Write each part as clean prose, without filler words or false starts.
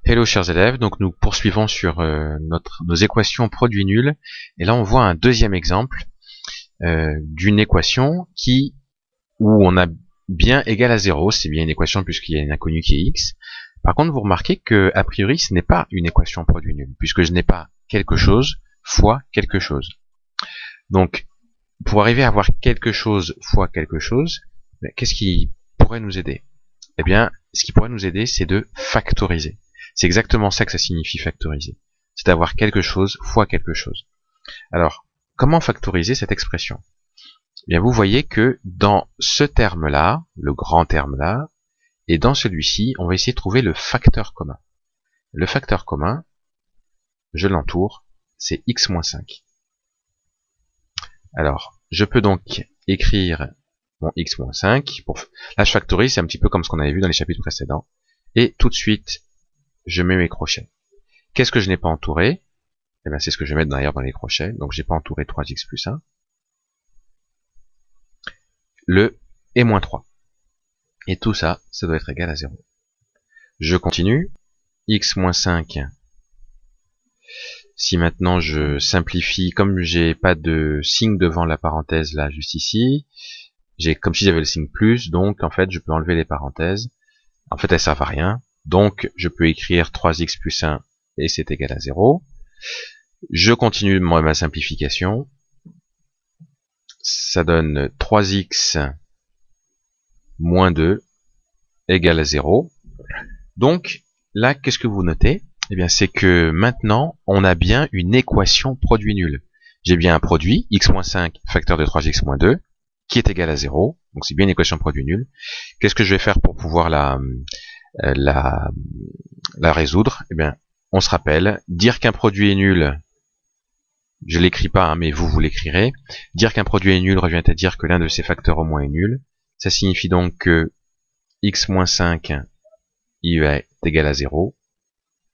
Hello chers élèves, donc nous poursuivons sur nos équations produits nuls, et là on voit un deuxième exemple d'une équation où on a bien égal à 0, c'est bien une équation puisqu'il y a une inconnue qui est x. Par contre vous remarquez que a priori ce n'est pas une équation produit nul, puisque je n'ai pas quelque chose fois quelque chose. Donc pour arriver à avoir quelque chose fois quelque chose, qu'est-ce qui pourrait nous aider? Eh bien, ce qui pourrait nous aider, c'est de factoriser. C'est exactement ça que ça signifie factoriser. C'est d'avoir quelque chose fois quelque chose. Alors, comment factoriser cette expression? Eh bien, vous voyez que dans ce terme-là, le grand terme-là, et dans celui-ci, on va essayer de trouver le facteur commun. Le facteur commun, je l'entoure, c'est x-5. Alors, je peux donc écrire mon x-5. Là, je factorise, c'est un petit peu comme ce qu'on avait vu dans les chapitres précédents. Et tout de suite, je mets mes crochets. Qu'est-ce que je n'ai pas entouré? Eh bien, c'est ce que je vais mettre derrière dans les crochets. Donc, j'ai pas entouré 3x plus 1. Le et moins 3. Et tout ça, ça doit être égal à 0. Je continue. X moins 5. Si maintenant je simplifie, comme j'ai pas de signe devant la parenthèse là, juste ici, j'ai comme si j'avais le signe plus, donc en fait je peux enlever les parenthèses. En fait elles servent à rien. Donc je peux écrire 3x plus 1 et c'est égal à 0. Je continue ma simplification. Ça donne 3x moins 2 égale à 0. Donc là, qu'est-ce que vous notez? Eh bien, c'est que maintenant, on a bien une équation produit nul. J'ai bien un produit, x-5 facteur de 3x moins 2, qui est égal à 0. Donc c'est bien une équation produit nul. Qu'est-ce que je vais faire pour pouvoir la résoudre? Eh bien, on se rappelle, dire qu'un produit est nul, je l'écris pas, hein, mais vous l'écrirez. Dire qu'un produit est nul revient à dire que l'un de ses facteurs au moins est nul. Ça signifie donc que x-5 il est égal à 0,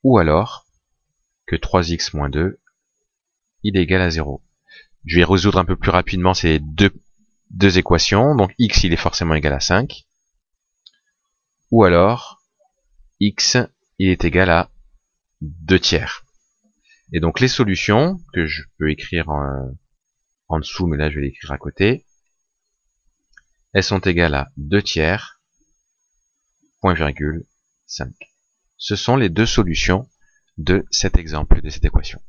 ou alors que 3x moins 2 il est égal à 0. Je vais résoudre un peu plus rapidement ces deux équations. Donc x il est forcément égal à 5, ou alors x il est égal à 2 tiers. Et donc les solutions que je peux écrire en dessous, mais là je vais l'écrire à côté, elles sont égales à 2 tiers, point virgule 5. Ce sont les deux solutions de cet exemple, de cette équation.